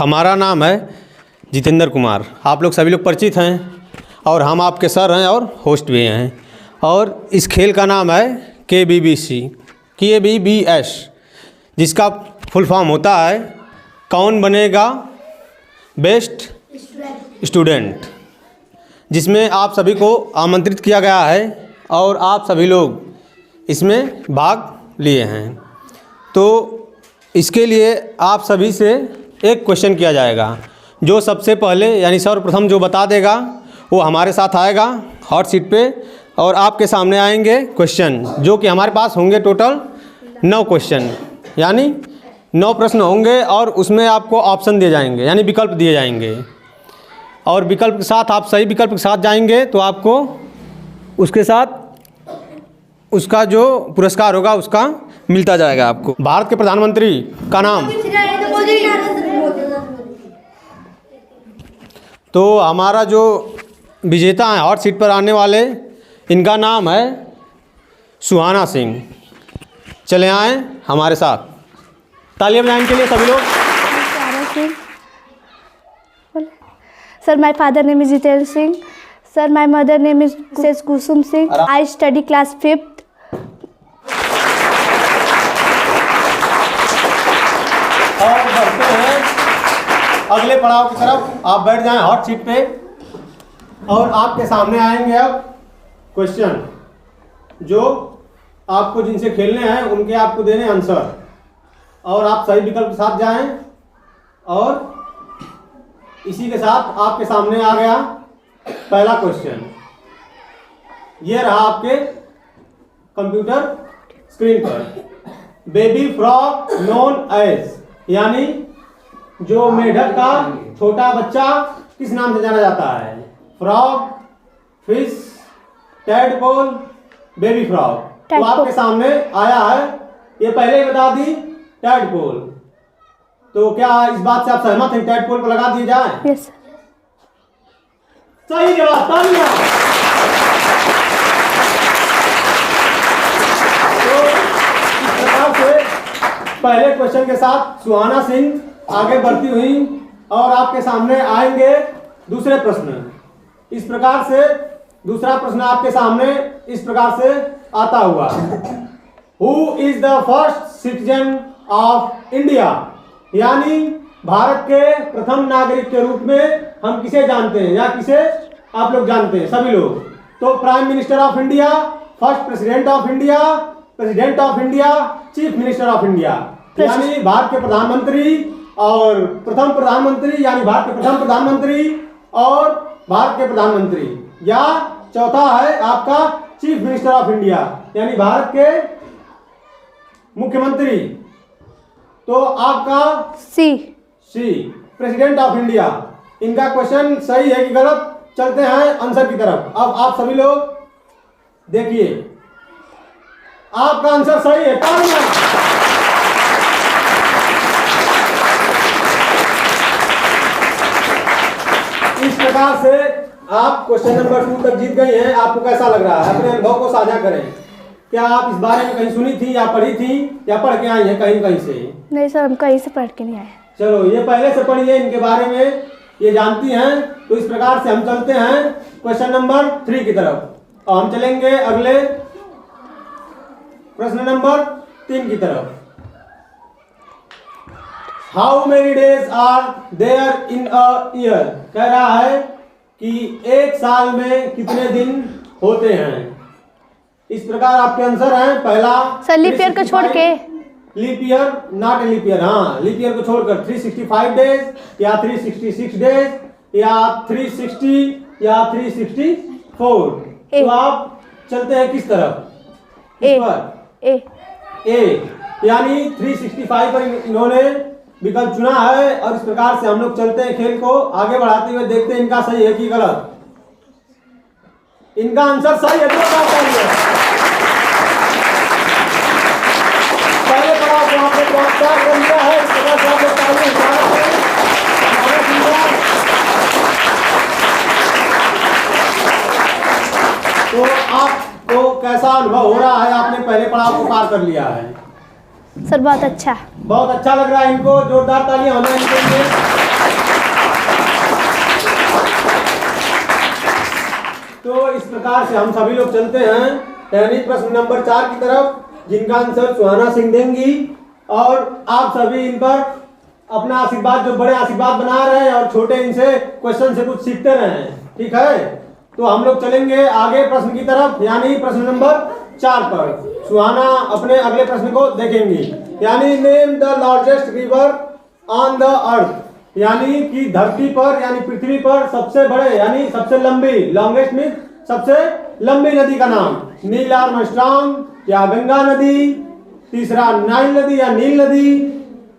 हमारा नाम है जितेंद्र कुमार। आप लोग सभी लोग परिचित हैं और हम आपके सर हैं और होस्ट भी हैं। और इस खेल का नाम है KBBS, जिसका फुल फॉर्म होता है कौन बनेगा बेस्ट स्टूडेंट, जिसमें आप सभी को आमंत्रित किया गया है और आप सभी लोग इसमें भाग लिए हैं। तो इसके लिए आप सभी से एक क्वेश्चन किया जाएगा। जो सबसे पहले यानी सर्वप्रथम जो बता देगा वो हमारे साथ आएगा हॉट सीट पे और आपके सामने आएंगे क्वेश्चन, जो कि हमारे पास होंगे टोटल 9 क्वेश्चन, यानी 9 प्रश्न होंगे और उसमें आपको ऑप्शन दिए जाएंगे यानी विकल्प दिए जाएंगे। और विकल्प के साथ आप सही विकल्प के साथ जाएंगे तो आपको उसके साथ उसका जो पुरस्कार होगा उसका मिलता जाएगा आपको। भारत के प्रधानमंत्री का नाम, तो हमारा जो विजेता हैं हॉट सीट पर आने वाले, इनका नाम है सुहाना सिंह। चले आएँ हमारे साथ, तालियां बजाने के लिए सभी लोग। Sir, my father name is Jitendra Singh. Sir, my mother name is Kusum Singh. I study class 5th. और बढ़ते हैं अगले पड़ाव की तरफ। आप बैठ जाएं हॉट सीट पे और आपके सामने आएंगे अब क्वेश्चन, जो आपको जिनसे खेलने हैं उनके आपको देने आंसर, और आप सही विकल्प के साथ जाएं। और इसी के साथ आपके सामने आ गया पहला क्वेश्चन। ये रहा आपके कंप्यूटर स्क्रीन पर। बेबी फ्रॉग नोन एज, यानी जो मेढक का छोटा बच्चा किस नाम से जाना जाता है? Frog, fish, tadpole, baby frog. तो आपके सामने आया है, ये पहले ही बता दी, टैडपोल। तो क्या इस बात से आप सहमत हैं? टैडपोल पर लगा दिए जाए? Yes, sir. सही जवाब, तालियां। तो इस प्रकार से पहले क्वेश्चन के साथ सुहाना सिंह आगे बढ़ती हुई और आपके सामने आएंगे दूसरे प्रश्न। इस प्रकार से दूसरा प्रश्न आपके सामने इस प्रकार से आता हुआ। Who is the first citizen of India, यानी भारत के प्रथम नागरिक के रूप में हम किसे जानते हैं या किसे आप लोग जानते हैं सभी लोग? तो prime minister of India, first president of India, president of India, chief minister of India, यानी भारत के प्रधानमंत्री और प्रथम प्रधानमंत्री, यानी भारत के प्रथम प्रधानमंत्री और भारत के प्रधानमंत्री, या चौथा है आपका चीफ मिनिस्टर ऑफ इंडिया, यानी भारत के मुख्यमंत्री। तो आपका सी प्रेसिडेंट ऑफ इंडिया। इनका क्वेश्चन सही है कि गलत? चलते हैं आंसर की तरफ। अब आप सभी लोग देखिए, आपका आंसर सही है। इस प्रकार से आप क्वेश्चन नंबर 2 तक जीत गई हैं। आपको कैसा लग रहा है? अपने अनुभव को साझा करें। क्या आप इस बारे में कहीं सुनी थी या पढ़ी थी या पढ़ के आई हैं कहीं से? नहीं सर, हम कहीं से पढ़ के नहीं आए। चलो, ये पहले से पढ़िए, इनके बारे में ये जानती हैं। तो इस प्रकार से हम चलते हैं क्वेश्चन नंबर 3 की तरफ और हम चलेंगे अगले प्रश्न नंबर 3 की तरफ। How many days are there in a year? कह रहा है कि एक साल में कितने दिन होते हैं। इस प्रकार आपके आंसर हैं। पहला सर, लीप ईयर को छोड़ के, leap year, not leap year, हाँ, लीप ईयर को छोड़कर 365 डेज या 366 डेज या 360 या 364। तो आप चलते हैं किस तरफ? किस पर? ए, यानी 365 पर इन्होंने विकल्प चुना है। और इस प्रकार से हम लोग चलते हैं खेल को आगे बढ़ाते हुए, देखते हैं इनका सही है कि गलत। इनका आंसर सही है। पहले पढ़ाओ को आपने क्या कर लिया है? इस प्रकार से आप लोग तो आपको कैसा अनुभव हो रहा है? आपने पहले पड़ाव को पार कर लिया है। सर बहुत अच्छा लग रहा है इनको। जोरदार तालियां होना इनके लिए। प्रकार से हम सभी लोग चलते हैं यानी प्रश्न नंबर 4 की तरफ, जिनका आंसर सुहाना सिंह देंगी। और आप सभी इन पर अपना आशीर्वाद, जो बड़े आशीर्वाद बना रहे हैं और छोटे इनसे क्वेश्चन से कुछ सीखते रहे हैं, ठीक है। तो हम लोग चलेंगे आगे प्रश्न की तरफ, यानी प्रश्न नंबर 4 पर। सुहाना अपने अगले प्रश्न को देखेंगी, यानी name the largest river on the earth, यानी कि धरती पर यानी पृथ्वी पर सबसे बड़े यानी सबसे लंबी, लॉन्गेस्ट मीन सबसे लंबी नदी का नाम। नील आर्मस्ट्रांग या गंगा नदी, तीसरा नाइल नदी या नील नदी,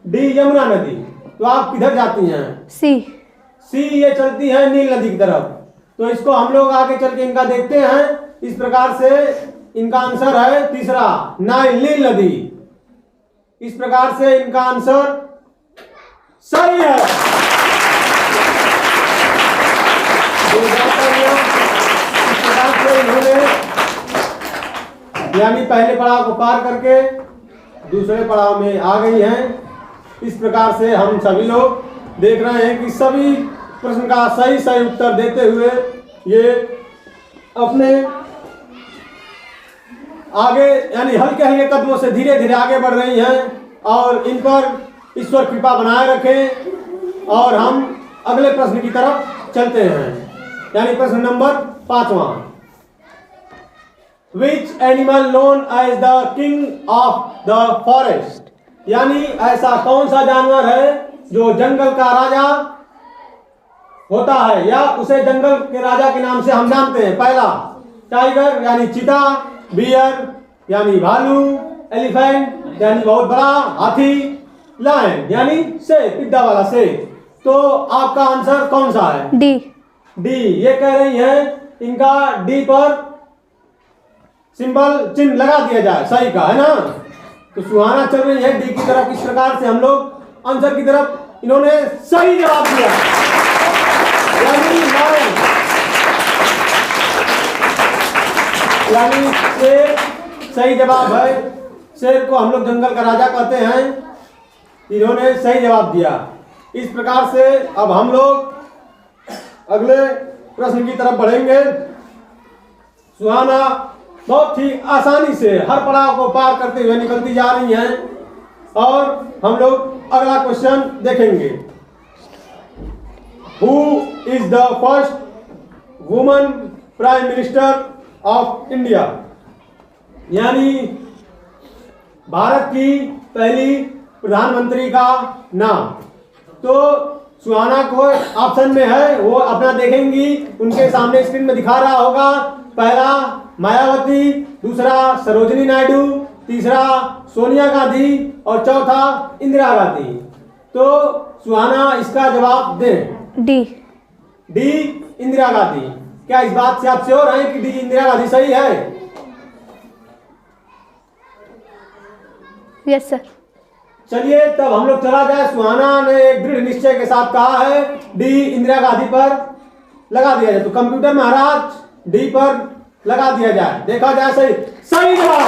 डी यमुना नदी। तो आप किधर जाती हैं? सी ये चलती है नील नदी की तरफ। तो इसको हम लोग आगे चल के इनका देखते हैं। इस प्रकार से इनका आंसर है तीसरा नाइल, नील नदी। इस प्रकार से इनका आंसर सही है। इस प्रकार से इन्होंने यानी पहले पड़ाव को पार करके दूसरे पड़ाव में आ गई हैं। इस प्रकार से हम सभी लोग देख रहे हैं कि सभी प्रश्न का सही उत्तर देते हुए ये अपने आगे यानी हल्के हल्के कदमों से धीरे धीरे आगे बढ़ रही हैं। और इन पर ईश्वर कृपा बनाए रखें। और हम अगले प्रश्न की तरफ चलते हैं, यानी प्रश्न नंबर 5वां। Which animal known as the king of the forest, यानी ऐसा कौन सा जानवर है जो जंगल का राजा होता है, या उसे जंगल के राजा के नाम से हम जानते हैं। पहला टाइगर यानी चीता, बियर यानी भालू, एलिफेंट यानी बहुत बड़ा हाथी, लायन यानी शेर, पिद्दा वाला शेर। तो आपका आंसर कौन सा है? डी। ये कह रही है इनका डी पर सिंबल चिन्ह लगा दिया जाए, सही का है ना। तो सुहाना चल रही है डी की तरफ। इस प्रकार से हम लोग आंसर की तरफ इन्होंने सही जवाब दिया, यानी लायन यानी शेर सही जवाब है। शेर को हम लोग जंगल का राजा कहते हैं। इन्होंने सही जवाब दिया। इस प्रकार से अब हम लोग अगले प्रश्न की तरफ बढ़ेंगे। सुहाना बहुत ही आसानी से हर पड़ाव को पार करते हुए निकलती जा रही हैं। और हम लोग अगला क्वेश्चन देखेंगे। Who is the first woman prime minister of India, यानी भारत की पहली प्रधानमंत्री का नाम। तो सुहाना को ऑप्शन में है, वो अपना देखेंगी, उनके सामने स्क्रीन में दिखा रहा होगा। पहला मायावती, दूसरा सरोजिनी नायडू, तीसरा सोनिया गांधी और चौथा इंदिरा गांधी। तो सुहाना इसका जवाब दें। डी इंदिरा गांधी। क्या इस बात से आप श्योर हैं कि डी इंदिरा गांधी सही है? Yes sir. चलिए तब हम लोग चला जाए। सुहाना ने एक दृढ़ निश्चय के साथ कहा है डी इंदिरा गांधी पर लगा दिया जाए। तो कंप्यूटर महाराज डी पर लगा दिया जाए, देखा जाए सही जवाब।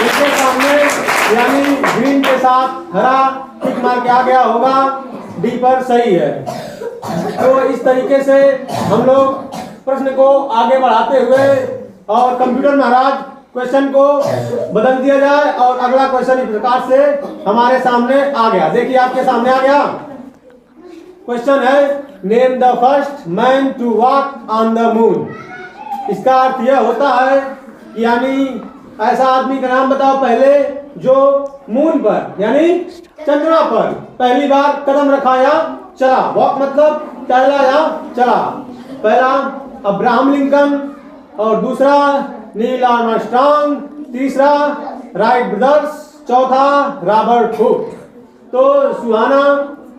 इसके सामने यानी ग्रीन के साथ हरा टिक मार के आ गया होगा, डी पर सही है। तो इस तरीके से हम लोग प्रश्न को आगे बढ़ाते हुए और कंप्यूटर महाराज क्वेश्चन को बदल दिया जाए और अगला क्वेश्चन इस प्रकार से हमारे सामने आ गया। देखिए आपके सामने आ गया। क्वेश्चन है name the first man to walk on the moon. इसका अर्थ यह होता है यानी ऐसा आदमी का नाम बताओ पहले जो मून पर यानी चंद्रमा पर पहली बार कदम रखा या चला। वॉक मतलब टहला या चला। पहला अब्राहम लिंकन और दूसरा नील आर्मस्ट्रांग, तीसरा राइट ब्रदर्स, चौथा रॉबर्ट हुक। तो सुहाना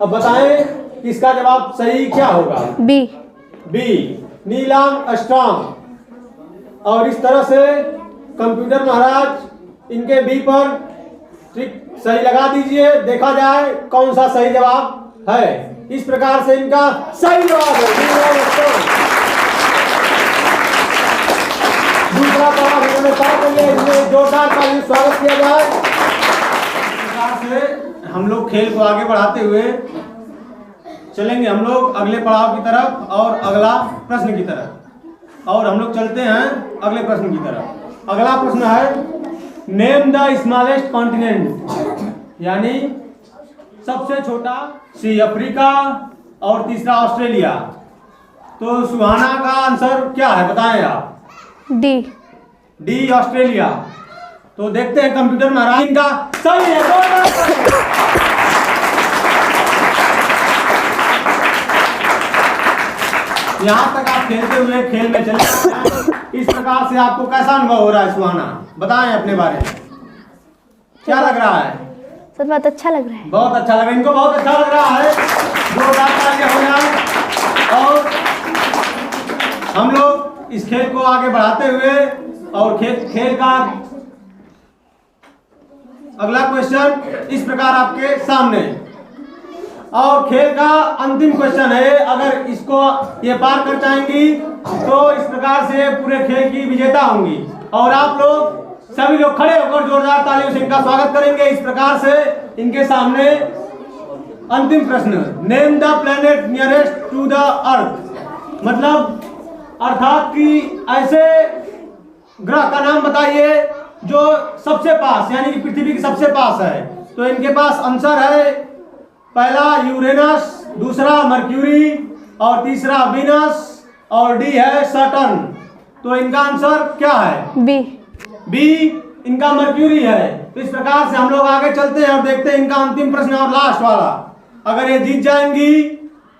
अब बताएं कि इसका जवाब सही क्या होगा? B Neil Armstrong. और इस तरह से कंप्यूटर महाराज इनके बी पर ट्रिक सही लगा दीजिए, देखा जाए कौन सा सही जवाब है। इस प्रकार से इनका सही जवाब है। दूसरा पड़ाव इन्होंने पार कर लिया, इसमें जोरदार ताली स्वागत किया जाए। इस प्रकार से हम लोग खेल को आगे बढ़ाते हुए चलेंगे हम लोग अगले पड़ाव की तरफ और अगला प्रश्न की तरफ। और हम लोग चलते हैं अगले प्रश्न की तरफ। अगला प्रश्न है नेम द स्मॉलेस्ट कॉन्टिनेंट, यानी सबसे छोटा। सी अफ्रीका और तीसरा ऑस्ट्रेलिया। तो सुहाना का आंसर क्या है बताएं आप। D Australia. तो देखते हैं कंप्यूटर महाराज इनका सही है। यहाँ तक आप खेलते हुए खेल में चले जाते। इस प्रकार से आपको कैसा अनुभव हो रहा है सुहाना, बताएं अपने बारे में, क्या लग रहा है। सर बहुत अच्छा लग रहा है। बहुत अच्छा लगा, इनको बहुत अच्छा लग रहा है। जोरदार तालियां हो जाए। और हम लोग इस खेल को आगे बढ़ाते हुए और खेल का अगला क्वेश्चन इस प्रकार आपके सामने। और खेल का अंतिम क्वेश्चन है, अगर इसको ये पार कर जाएंगी तो इस प्रकार से पूरे खेल की विजेता होंगी। और आप लोग सभी लोग खड़े होकर जोरदार तालियों से इनका स्वागत करेंगे। इस प्रकार से इनके सामने अंतिम प्रश्न, name the planet nearest to the earth, मतलब अर्थात कि ऐसे ग्रह का नाम बताइए जो सबसे पास, यानी कि पृथ्वी के सबसे पास है। तो इनके पास आंसर है, पहला यूरेनस, दूसरा मर्क्यूरी और तीसरा वीनस और डी है सैटर्न। तो इनका आंसर क्या है। बी इनका मर्क्यूरी है। तो इस प्रकार से हम लोग आगे चलते हैं और देखते हैं इनका अंतिम प्रश्न और लास्ट वाला। अगर ये जीत जाएंगी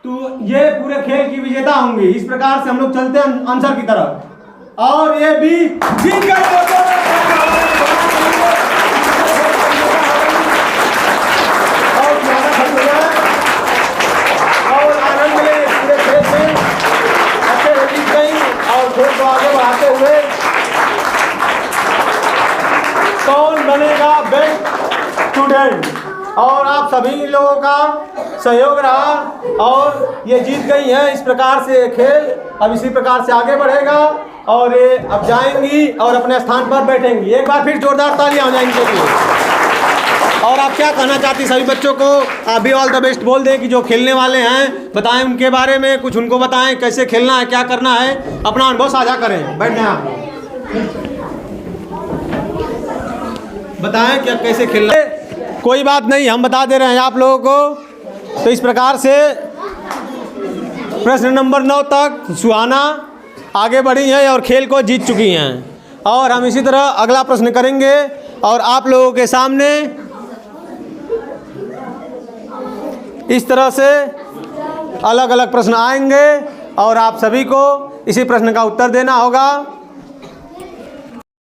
तो ये पूरे खेल की विजेता होंगी। इस प्रकार से हम लोग चलते हैं आंसर की तरफ। और ये भी जीत गए। और आनंद मिले पूरे खेल में, अच्छे जीत गई। और खेल को आगे बढ़ाते हुए कौन बनेगा बेस्ट स्टूडेंट, और आप सभी लोगों का सहयोग रहा और ये जीत गई हैं। इस प्रकार से खेल अब इसी प्रकार से आगे बढ़ेगा और ये अब जाएंगी और अपने स्थान पर बैठेंगी। एक बार फिर जोरदार तालियां हो जाएंगी इनके लिए। और आप क्या कहना चाहती सभी बच्चों को, आप भी ऑल द बेस्ट बोल दें कि जो खेलने वाले हैं बताएं उनके बारे में, कुछ उनको बताएं कैसे खेलना है, क्या करना है, अपना अनुभव साझा करें। बैठ जाएं आप, बताएं क्या कैसे खेलना है। कोई बात नहीं, हम बता दे रहे हैं आप लोगों को। तो इस प्रकार से प्रश्न नंबर 9 तक सुहाना आगे बढ़ी हैं और खेल को जीत चुकी हैं। और हम इसी तरह अगला प्रश्न करेंगे और आप लोगों के सामने इस तरह से अलग अलग प्रश्न आएंगे और आप सभी को इसी प्रश्न का उत्तर देना होगा।